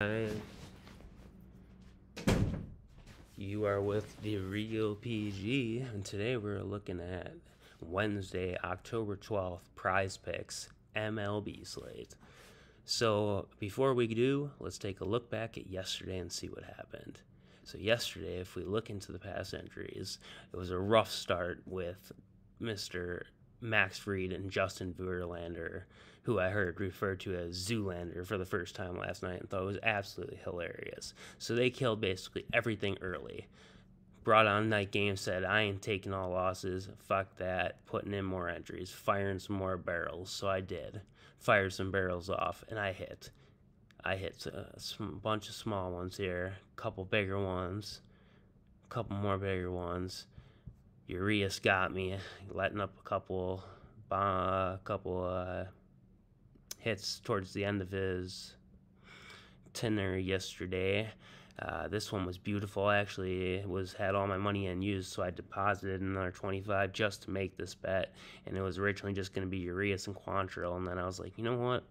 Hi, you are with TheReal PG, and today we're looking at Wednesday, October 12th, Prizepicks MLB slate. So, before we do, let's take a look back at yesterday and see what happened. So, yesterday, if we look into the past entries, it was a rough start with Mr. Max Fried and Justin Verlander, who I heard referred to as Zoolander for the first time last night and thought it was absolutely hilarious. So they killed basically everything early. Brought on night game, said, I ain't taking all losses. Fuck that. Putting in more entries, firing some more barrels. So I did. Fired some barrels off, and I hit. I hit a bunch of small ones here, a couple bigger ones, a couple more bigger ones. Urias got me, letting up a couple hits towards the end of his tenure yesterday. This one was beautiful. I actually had all my money unused, so I deposited another 25 just to make this bet, and it was originally just going to be Urias and Quantrill, and then I was like, you know what?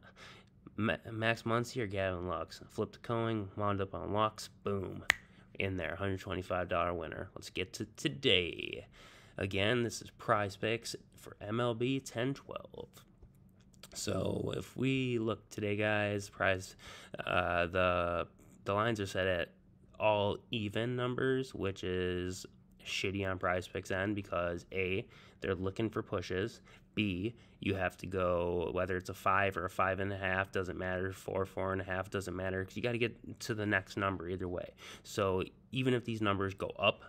Max Muncy or Gavin Lux? Flipped a coin, wound up on Lux, boom, in there, $125 winner. Let's get to today. Again, this is Prizepicks for MLB 1012. So if we look today, guys, the lines are set at all even numbers, which is shitty on Prizepicks end because A, they're looking for pushes. B, you have to go, whether it's a 5 or a 5.5, doesn't matter. 4.5 doesn't matter because you got to get to the next number either way. So even if these numbers go up,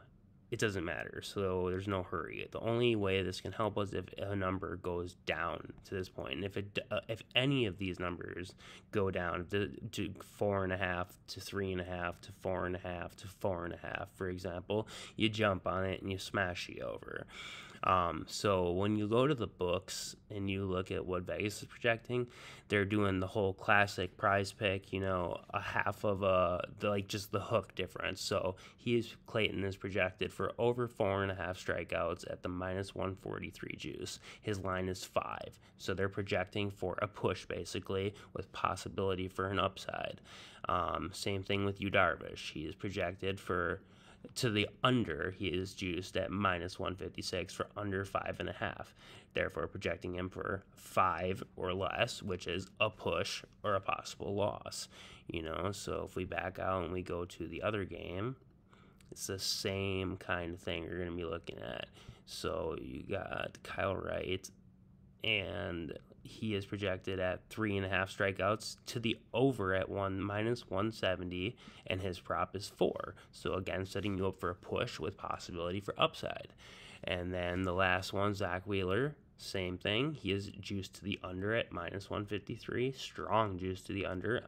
it doesn't matter, so there's no hurry. The only way this can help us if a number goes down to this point. And if any of these numbers go down to 4.5 to 3.5 to 4.5 to 4.5, for example, you jump on it and you smash you over. So when you go to the books and you look at what Vegas is projecting, they're doing the whole classic prize pick, a half of just the hook difference. So Clayton is projected for over 4.5 strikeouts at the minus 143 juice. His line is 5. So they're projecting for a push basically with possibility for an upside. Same thing with Yu Darvish. He is projected to the under. He is juiced at minus 156 for under 5.5, therefore projecting him for 5 or less, which is a push or a possible loss. So if we back out and we go to the other game, it's the same kind of thing you're going to be looking at. So you got Kyle Wright, and he is projected at 3.5 strikeouts to the over at minus 170, and his prop is 4. So again, setting you up for a push with possibility for upside. And then the last one, Zach Wheeler, same thing. He is juiced to the under at minus 153, strong juice to the under,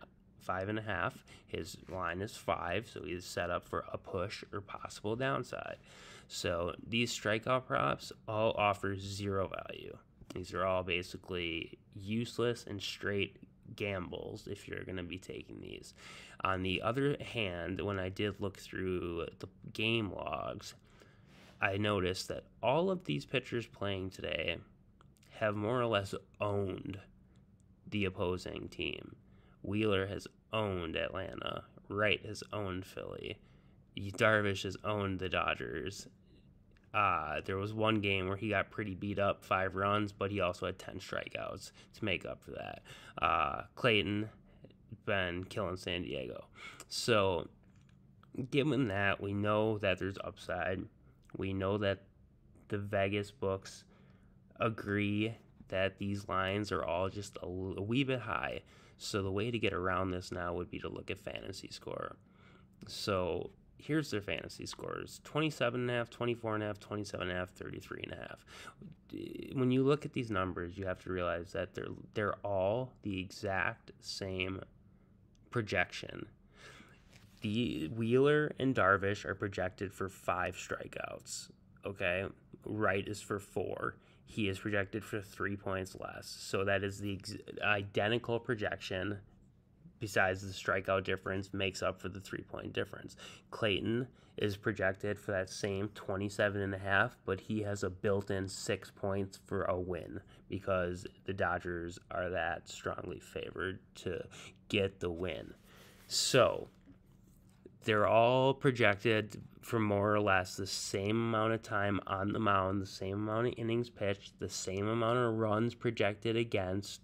5.5. His line is 5, so he's set up for a push or possible downside. So these strikeout props all offer zero value. These are all basically useless and straight gambles if you're going to be taking these. On the other hand, when I did look through the game logs, I noticed that all of these pitchers playing today have more or less owned the opposing team. Wheeler has owned Atlanta. Wright has owned Philly. Darvish has owned the Dodgers. There was one game where he got pretty beat up, 5 runs, but he also had 10 strikeouts to make up for that. Clayton been killing San Diego. So, given that, we know that there's upside. We know that the Vegas books agree that these lines are all just a wee bit high. So the way to get around this now would be to look at fantasy score. So here's their fantasy scores: 27.5, 24.5, 27.5, 33.5. When you look at these numbers, you have to realize that they're all the exact same projection. The Wheeler and Darvish are projected for 5 strikeouts. Okay, Wright is for 4. He is projected for 3 points less. So that is the identical projection. Besides the strikeout difference, makes up for the 3-point difference. Clayton is projected for that same 27.5, but he has a built-in 6 points for a win because the Dodgers are that strongly favored to get the win. So they're all projected for more or less the same amount of time on the mound, the same amount of innings pitched, the same amount of runs projected against,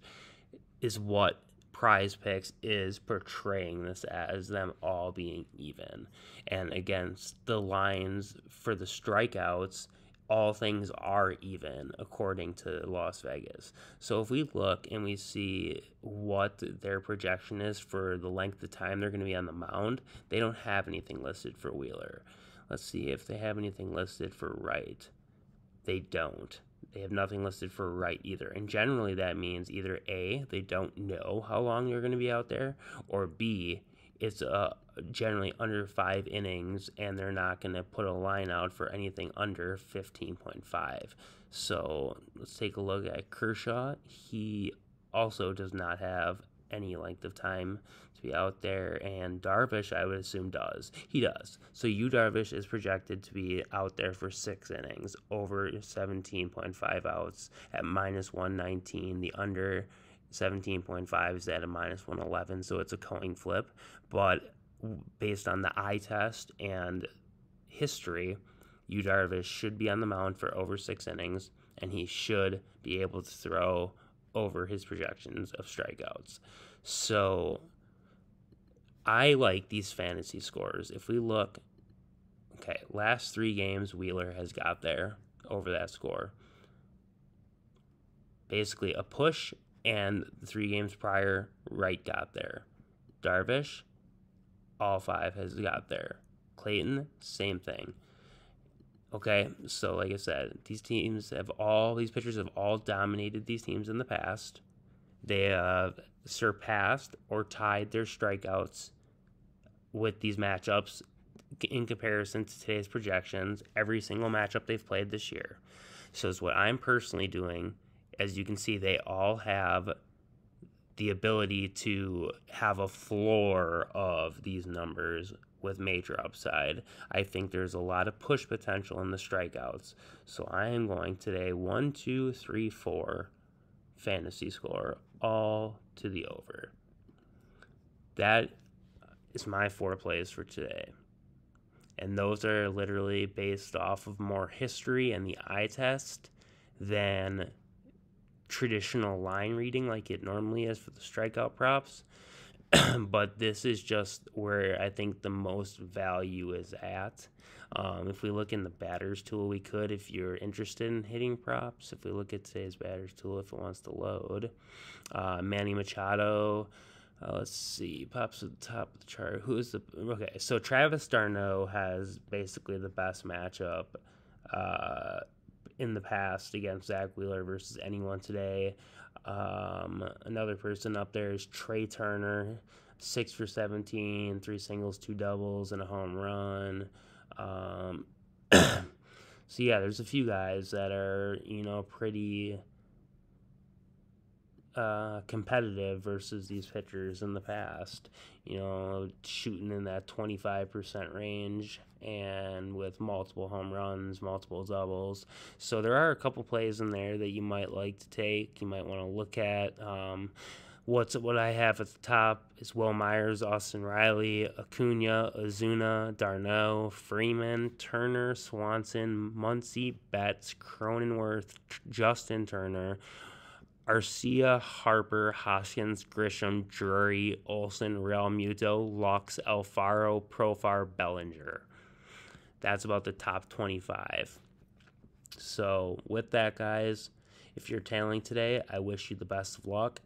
is what Prizepicks is portraying this as, them all being even. And against the lines for the strikeouts, all things are even according to Las Vegas. So if we look and we see what their projection is for the length of time they're going to be on the mound, they don't have anything listed for Wheeler. Let's see if they have anything listed for Wright. They don't. They have nothing listed for Wright either. And generally that means either A, they don't know how long they're going to be out there, or B, it's generally under 5 innings and they're not going to put a line out for anything under 15.5. So let's take a look at Kershaw. He also does not have any length of time to be out there, and Darvish, I would assume, does. He does. So Darvish is projected to be out there for 6 innings, over 17.5 outs at minus 119. The under 17.5 is at a minus 111, so it's a coin flip. But based on the eye test and history, Darvish should be on the mound for over 6 innings, and he should be able to throw over his projections of strikeouts. So I like these fantasy scores. If we look, okay, last 3 games, Wheeler has got there over that score. Basically a push, and the 3 games prior, Wright got there. Darvish, all 5 has got there. Clayton, same thing. Okay, so like I said, these pitchers have all dominated these teams in the past. They have surpassed or tied their strikeouts with these matchups in comparison to today's projections, every single matchup they've played this year. So is what I'm personally doing. As you can see, they all have the ability to have a floor of these numbers with major upside. I think there's a lot of push potential in the strikeouts. So I am going today 1, 2, 3, 4 fantasy score, all to the over. That is my 4 plays for today. And those are literally based off of more history and the eye test than traditional line reading like it normally is for the strikeout props. But this is just where I think the most value is at. If we look in the batters tool, we could, if you're interested in hitting props, if we look at today's batters tool, if it wants to load, Manny Machado, let's see, pops at the top of the chart. Okay, so Travis d'Arnaud has basically the best matchup in the past against Zach Wheeler versus anyone today. Another person up there is Trey Turner, 6 for 17, 3 singles, 2 doubles, and a home run. So yeah, there's a few guys that are, pretty competitive versus these pitchers in the past, shooting in that 25% range and with multiple home runs, multiple doubles. So there are a couple plays in there that you might like to take, you might want to look at. What I have at the top is Will Myers, Austin Riley, Acuna, Ozuna, d'Arnaud, Freeman, Turner, Swanson, Muncy, Betts, Cronenworth, Justin Turner, Arcia, Harper, Hoskins, Grisham, Drury, Olsen, Real Muto, Lux, Alfaro, Profar, Bellinger. That's about the top 25. So with that, guys, if you're tailing today, I wish you the best of luck.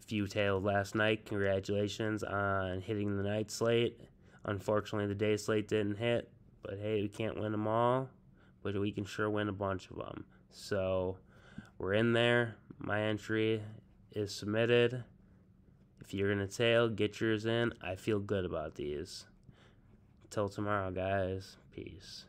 If you tailed last night, congratulations on hitting the night slate. Unfortunately, the day slate didn't hit, but hey, we can't win them all, but we can sure win a bunch of them. So we're in there. My entry is submitted. If you're going to tail, get yours in. I feel good about these. Till tomorrow, guys. Peace.